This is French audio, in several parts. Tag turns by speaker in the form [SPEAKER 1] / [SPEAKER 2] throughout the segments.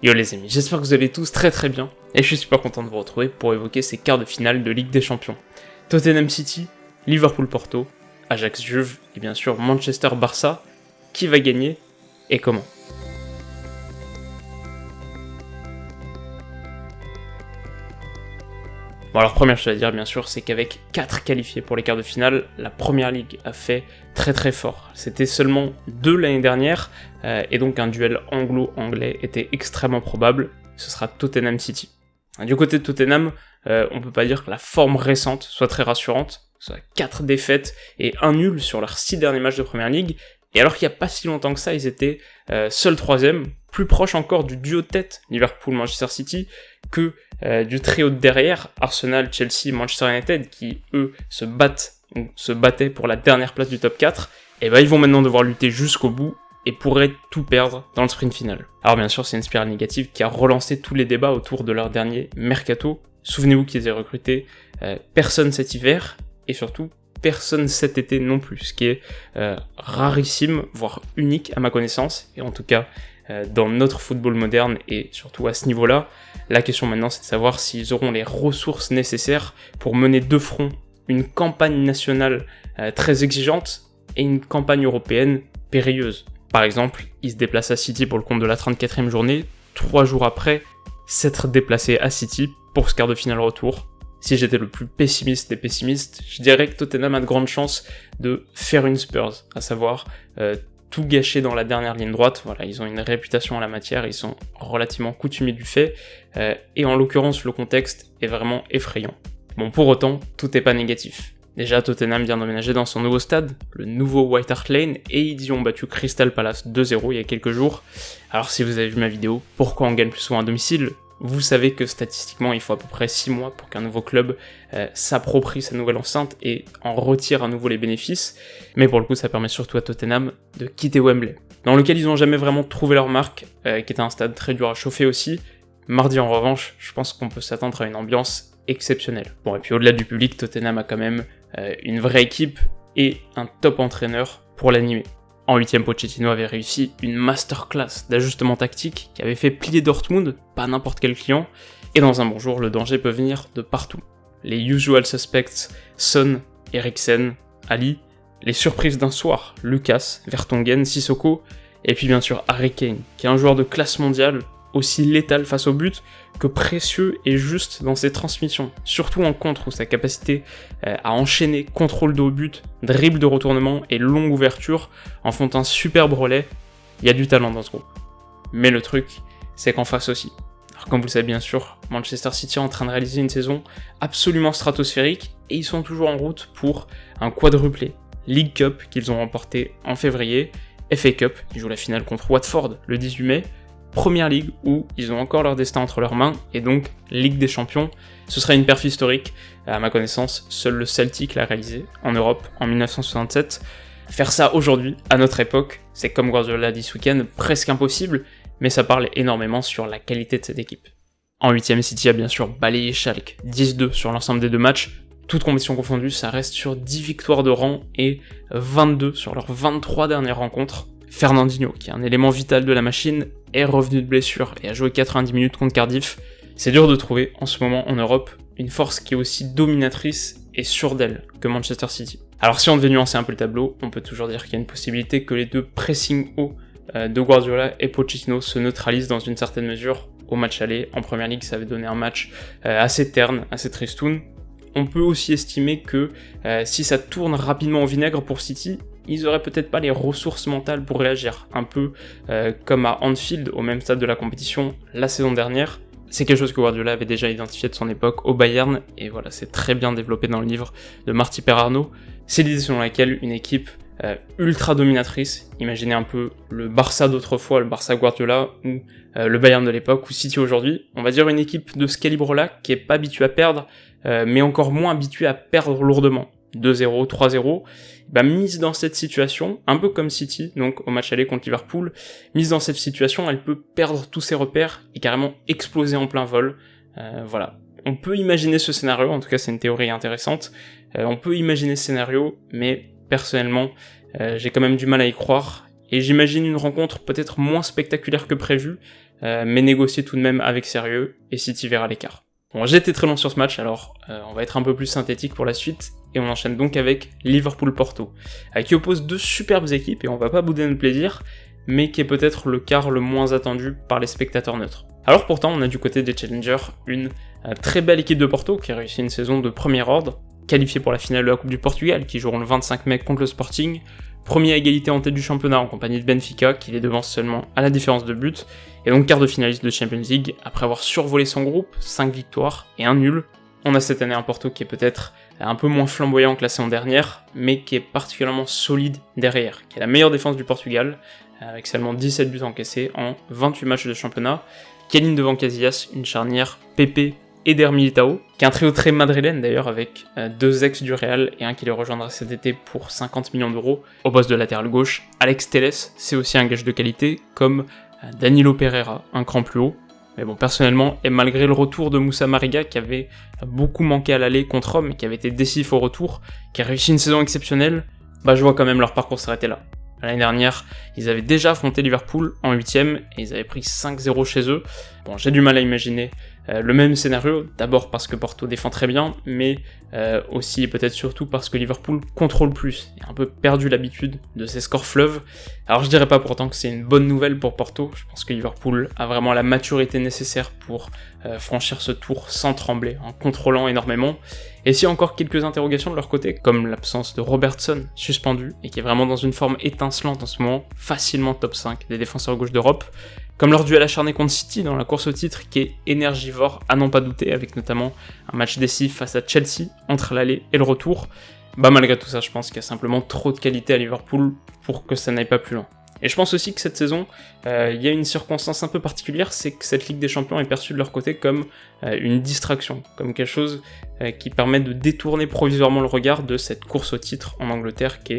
[SPEAKER 1] Yo les amis, j'espère que vous allez tous très bien, et je suis super content de vous retrouver pour évoquer ces quarts de finale de Ligue des Champions. Tottenham City, Liverpool-Porto, Ajax-Juve, et bien sûr Manchester-Barça. Qui va gagner, et comment? Bon alors première chose à dire bien sûr, c'est qu'avec 4 qualifiés pour les quarts de finale, la Première Ligue a fait très fort. C'était seulement 2 l'année dernière, et donc un duel anglo-anglais était extrêmement probable, ce sera Tottenham City. Du côté de Tottenham, on peut pas dire que la forme récente soit très rassurante, soit 4 défaites et 1 nul sur leurs 6 derniers matchs de Première Ligue, et alors qu'il n'y a pas si longtemps que ça, ils étaient seul 3ème, plus proche encore du duo de tête Liverpool-Manchester City que du trio de derrière, Arsenal, Chelsea, Manchester United, qui eux se battaient pour la dernière place du top 4, et ils vont maintenant devoir lutter jusqu'au bout et pourraient tout perdre dans le sprint final. Alors bien sûr, c'est une spirale négative qui a relancé tous les débats autour de leur dernier mercato. Souvenez-vous qu'ils aient recruté personne cet hiver, et surtout personne cet été non plus, ce qui est rarissime, voire unique à ma connaissance, et en tout cas dans notre football moderne, et surtout à ce niveau-là. La question maintenant, c'est de savoir s'ils auront les ressources nécessaires pour mener de front une campagne nationale très exigeante et une campagne européenne périlleuse. Par exemple, ils se déplacent à City pour le compte de la 34e journée, 3 jours après s'être déplacés à City pour ce quart de finale retour. Si j'étais le plus pessimiste des pessimistes, je dirais que Tottenham a de grandes chances de faire une Spurs, à savoir tout gâcher dans la dernière ligne droite. Voilà, ils ont une réputation en la matière, ils sont relativement coutumiers du fait, et en l'occurrence, le contexte est vraiment effrayant. Bon, pour autant, tout n'est pas négatif. Déjà, Tottenham vient d'emménager dans son nouveau stade, le nouveau White Hart Lane, et ils y ont battu Crystal Palace 2-0 il y a quelques jours. Alors si vous avez vu ma vidéo, pourquoi on gagne plus souvent à domicile ? Vous savez que statistiquement, il faut à peu près 6 mois pour qu'un nouveau club s'approprie sa nouvelle enceinte et en retire à nouveau les bénéfices. Mais pour le coup, ça permet surtout à Tottenham de quitter Wembley, dans lequel ils n'ont jamais vraiment trouvé leur marque, qui était un stade très dur à chauffer aussi. Mardi en revanche, je pense qu'on peut s'attendre à une ambiance exceptionnelle. Bon, et puis au-delà du public, Tottenham a quand même une vraie équipe et un top entraîneur pour l'animer. En 8ème, Pochettino avait réussi une masterclass d'ajustement tactique qui avait fait plier Dortmund, pas n'importe quel client, et dans un bon jour, le danger peut venir de partout. Les usual suspects, Son, Eriksen, Ali, les surprises d'un soir, Lucas, Vertonghen, Sissoko, et puis bien sûr Harry Kane, qui est un joueur de classe mondiale, aussi létal face au but que précieux et juste dans ses transmissions, surtout en contre où sa capacité à enchaîner contrôle de haut but, dribble de retournement et longue ouverture en font un superbe relais. Il y a du talent dans ce groupe. Mais le truc, c'est qu'en face aussi. Alors comme vous le savez bien sûr, Manchester City est en train de réaliser une saison absolument stratosphérique et ils sont toujours en route pour un quadruplé. League Cup qu'ils ont remporté en février, FA Cup, ils jouent la finale contre Watford le 18 mai, Première Ligue où ils ont encore leur destin entre leurs mains, et donc Ligue des Champions, ce sera une perf historique. À ma connaissance, seul le Celtic l'a réalisé en Europe en 1967. Faire ça aujourd'hui, à notre époque, c'est comme Guardiola l'a dit ce week-end, presque impossible, mais ça parle énormément sur la qualité de cette équipe. En 8ème, City a bien sûr balayé Schalke, 10-2 sur l'ensemble des 2 matchs, toutes compétitions confondues, ça reste sur 10 victoires de rang et 22 sur leurs 23 dernières rencontres. Fernandinho, qui est un élément vital de la machine, est revenu de blessure et a joué 90 minutes contre Cardiff. C'est dur de trouver en ce moment en Europe une force qui est aussi dominatrice et sûre d'elle que Manchester City. Alors si on devait nuancer un peu le tableau, on peut toujours dire qu'il y a une possibilité que les 2 pressing hauts de Guardiola et Pochettino se neutralisent dans une certaine mesure au match aller. En Première Ligue, ça avait donné un match assez terne, assez tristoun. On peut aussi estimer que si ça tourne rapidement au vinaigre pour City, ils auraient peut-être pas les ressources mentales pour réagir, un peu comme à Anfield, au même stade de la compétition, la saison dernière. C'est quelque chose que Guardiola avait déjà identifié de son époque au Bayern, et voilà, c'est très bien développé dans le livre de Marty Perarno. C'est l'idée selon laquelle une équipe ultra dominatrice, imaginez un peu le Barça d'autrefois, le Barça Guardiola, ou le Bayern de l'époque, ou City aujourd'hui, on va dire une équipe de ce calibre-là, qui est pas habituée à perdre, mais encore moins habituée à perdre lourdement. 2-0, 3-0, mise dans cette situation, un peu comme City, donc au match aller contre Liverpool, mise dans cette situation, elle peut perdre tous ses repères et carrément exploser en plein vol. Voilà. On peut imaginer ce scénario, en tout cas c'est une théorie intéressante, on peut imaginer ce scénario, mais personnellement, j'ai quand même du mal à y croire, et j'imagine une rencontre peut-être moins spectaculaire que prévu, mais négocier tout de même avec sérieux, et City verra l'écart. Bon, j'ai été très long sur ce match, alors on va être un peu plus synthétique pour la suite, et on enchaîne donc avec Liverpool-Porto, qui oppose deux superbes équipes, et on va pas bouder notre plaisir, mais qui est peut-être le quart le moins attendu par les spectateurs neutres. Alors pourtant, on a du côté des challengers une très belle équipe de Porto, qui a réussi une saison de premier ordre, qualifiée pour la finale de la Coupe du Portugal, qui joueront le 25 mai contre le Sporting, premier à égalité en tête du championnat en compagnie de Benfica, qui les devance seulement à la différence de but, et donc quart de finaliste de Champions League, après avoir survolé son groupe, 5 victoires et 1 nul. On a cette année un Porto qui est peut-être un peu moins flamboyant que la saison dernière, mais qui est particulièrement solide derrière, qui est la meilleure défense du Portugal, avec seulement 17 buts encaissés en 28 matchs de championnat, qui aligne devant Casillas une charnière Pepe Eder Militao, qui est un trio très madrilène d'ailleurs, avec 2 ex du Real et un qui les rejoindra cet été pour 50 millions d'euros. Au poste de latéral gauche, Alex Telles, c'est aussi un gage de qualité, comme Danilo Pereira, un cran plus haut. Mais bon, personnellement, et malgré le retour de Moussa Mariga, qui avait beaucoup manqué à l'aller contre Rome, et qui avait été décisif au retour, qui a réussi une saison exceptionnelle, je vois quand même leur parcours s'arrêter là. L'année dernière, ils avaient déjà affronté Liverpool en 8ème, et ils avaient pris 5-0 chez eux. Bon, j'ai du mal à imaginer le même scénario, d'abord parce que Porto défend très bien, mais aussi et peut-être surtout parce que Liverpool contrôle plus, et a un peu perdu l'habitude de ces scores fleuves. Alors je dirais pas pourtant que c'est une bonne nouvelle pour Porto, je pense que Liverpool a vraiment la maturité nécessaire pour franchir ce tour sans trembler, en contrôlant énormément. Et s'il y a encore quelques interrogations de leur côté, comme l'absence de Robertson, suspendu, et qui est vraiment dans une forme étincelante en ce moment, facilement top 5 des défenseurs gauche d'Europe, comme leur duel acharné contre City dans la course au titre qui est énergivore à n'en pas douter, avec notamment un match décisif face à Chelsea entre l'aller et le retour, malgré tout ça je pense qu'il y a simplement trop de qualité à Liverpool pour que ça n'aille pas plus loin. Et je pense aussi que cette saison, il y a une circonstance un peu particulière, c'est que cette Ligue des Champions est perçue de leur côté comme une distraction, comme quelque chose qui permet de détourner provisoirement le regard de cette course au titre en Angleterre qui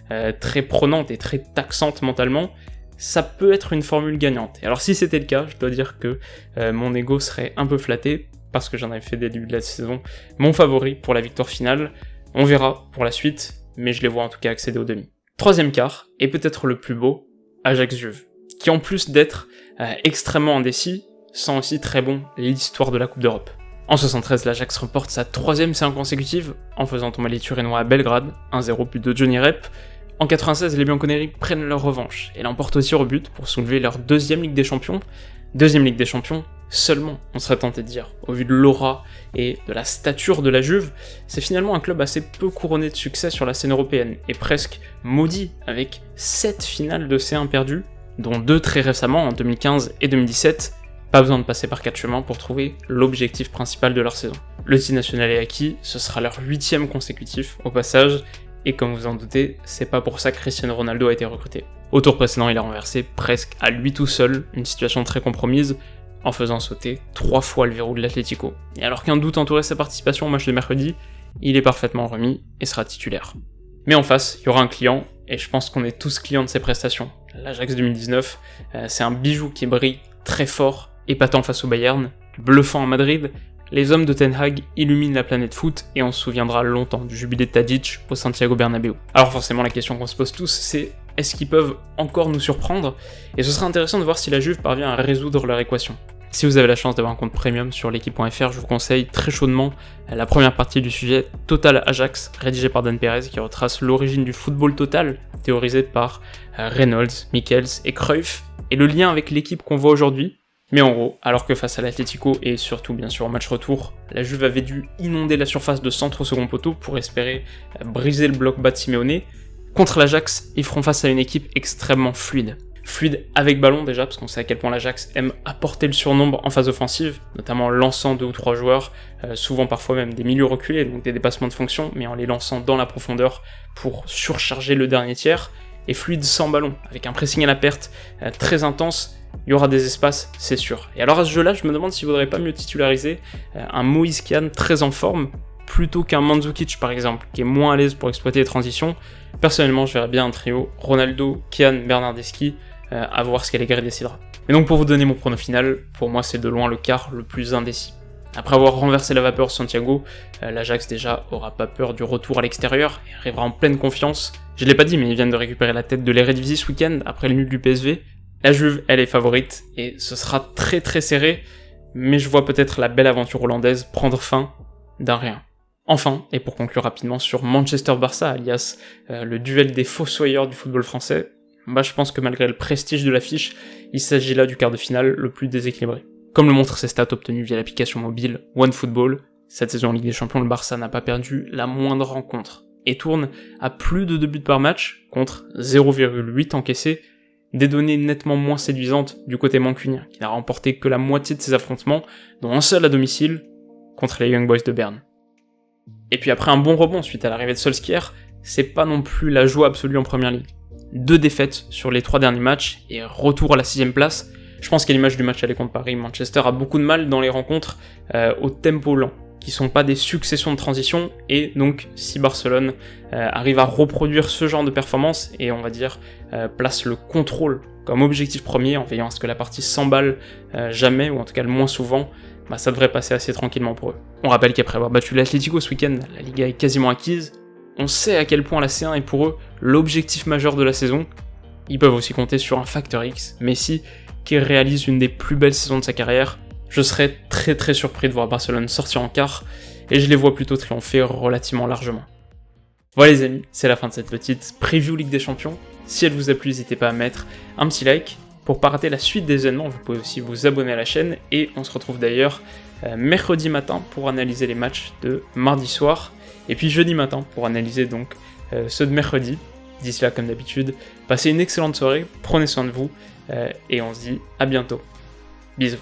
[SPEAKER 1] est très prenante et très taxante mentalement. Ça peut être une formule gagnante. Et alors si c'était le cas, je dois dire que mon ego serait un peu flatté, parce que j'en avais fait dès le début de la saison mon favori pour la victoire finale. On verra pour la suite, mais je les vois en tout cas accéder au demi. Troisième quart, et peut-être le plus beau, Ajax-Juve, qui en plus d'être extrêmement indécis, sent aussi très bon l'histoire de la Coupe d'Europe. En 73, l'Ajax remporte sa 3ème séance consécutive, en faisant tomber les Turinois à Belgrade, 1-0 but de Johnny Rep. En 96, les Bianconeri prennent leur revanche, et l'emportent aussi au but pour soulever leur 2ème Ligue des Champions. 2ème Ligue des Champions, seulement, on serait tenté de dire, au vu de l'aura et de la stature de la Juve, c'est finalement un club assez peu couronné de succès sur la scène européenne, et presque maudit, avec 7 finales de C1 perdues, dont 2 très récemment, en 2015 et 2017, pas besoin de passer par 4 chemins pour trouver l'objectif principal de leur saison. Le titre national est acquis, ce sera leur 8ème consécutif, au passage, et comme vous en doutez, c'est pas pour ça que Cristiano Ronaldo a été recruté. Au tour précédent, il a renversé presque à lui tout seul une situation très compromise, en faisant sauter 3 fois le verrou de l'Atlético. Et alors qu'un doute entourait sa participation au match de mercredi, il est parfaitement remis et sera titulaire. Mais en face, il y aura un client, et je pense qu'on est tous clients de ses prestations. L'Ajax 2019, c'est un bijou qui brille très fort, épatant face au Bayern, bluffant à Madrid. Les hommes de Ten Hag illuminent la planète foot et on se souviendra longtemps du jubilé de Tadic au Santiago Bernabéu. Alors forcément la question qu'on se pose tous c'est est-ce qu'ils peuvent encore nous surprendre? Et ce sera intéressant de voir si la Juve parvient à résoudre leur équation. Si vous avez la chance d'avoir un compte premium sur l'équipe.fr, je vous conseille très chaudement la première partie du sujet Total Ajax, rédigé par Dan Perez, qui retrace l'origine du football total, théorisé par Reynolds, Michels et Cruyff, et le lien avec l'équipe qu'on voit aujourd'hui. Mais en gros, alors que face à l'Atlético et surtout bien sûr au match retour, la Juve avait dû inonder la surface de centre au second poteau pour espérer briser le bloc bas de Simeone, contre l'Ajax, ils feront face à une équipe extrêmement fluide. Fluide avec ballon déjà, parce qu'on sait à quel point l'Ajax aime apporter le surnombre en phase offensive, notamment en lançant 2 ou 3 joueurs, souvent parfois même des milieux reculés, donc des dépassements de fonction, mais en les lançant dans la profondeur pour surcharger le dernier tiers, et fluide sans ballon, avec un pressing à la perte très intense. Il y aura des espaces, c'est sûr. Et alors à ce jeu-là, je me demande s'il ne vaudrait pas mieux titulariser un Moïse Kean très en forme, plutôt qu'un Mandzukic par exemple, qui est moins à l'aise pour exploiter les transitions. Personnellement, je verrais bien un trio Ronaldo, Kean, Bernardeschi, à voir ce qu'Allegri décidera. Et donc pour vous donner mon prono final, pour moi c'est de loin le quart le plus indécis. Après avoir renversé la vapeur Santiago, l'Ajax déjà aura pas peur du retour à l'extérieur et arrivera en pleine confiance. Je l'ai pas dit, mais ils viennent de récupérer la tête de l'Eredivisie ce week-end après le nul du PSV. La Juve, elle est favorite, et ce sera très très serré, mais je vois peut-être la belle aventure hollandaise prendre fin d'un rien. Enfin, et pour conclure rapidement sur Manchester-Barça, alias le duel des fossoyeurs du football français, je pense que malgré le prestige de l'affiche, il s'agit là du quart de finale le plus déséquilibré. Comme le montrent ses stats obtenus via l'application mobile OneFootball, cette saison en Ligue des Champions, le Barça n'a pas perdu la moindre rencontre, et tourne à plus de 2 buts par match, contre 0,8 encaissés, des données nettement moins séduisantes du côté mancunien, qui n'a remporté que la moitié de ses affrontements, dont un seul à domicile, contre les Young Boys de Berne. Et puis après un bon rebond suite à l'arrivée de Solskjaer, c'est pas non plus la joie absolue en première ligue. 2 défaites sur les 3 derniers matchs, et retour à la 6ème place. Je pense qu'à l'image du match aller contre Paris, Manchester a beaucoup de mal dans les rencontres au tempo lent, qui sont pas des successions de transitions, et donc si Barcelone arrive à reproduire ce genre de performance, et on va dire place le contrôle comme objectif premier, en veillant à ce que la partie s'emballe jamais, ou en tout cas le moins souvent, ça devrait passer assez tranquillement pour eux. On rappelle qu'après avoir battu l'Atlético ce week-end, la Liga est quasiment acquise, on sait à quel point la C1 est pour eux l'objectif majeur de la saison. Ils peuvent aussi compter sur un facteur X, Messi, qui réalise une des plus belles saisons de sa carrière. Je serais très très surpris de voir Barcelone sortir en quart, et je les vois plutôt triompher relativement largement. Voilà les amis, c'est la fin de cette petite preview Ligue des Champions. Si elle vous a plu, n'hésitez pas à mettre un petit like. Pour pas rater la suite des événements, vous pouvez aussi vous abonner à la chaîne, et on se retrouve d'ailleurs mercredi matin pour analyser les matchs de mardi soir, et puis jeudi matin pour analyser donc ceux de mercredi. D'ici là, comme d'habitude, passez une excellente soirée, prenez soin de vous, et on se dit à bientôt. Bisous.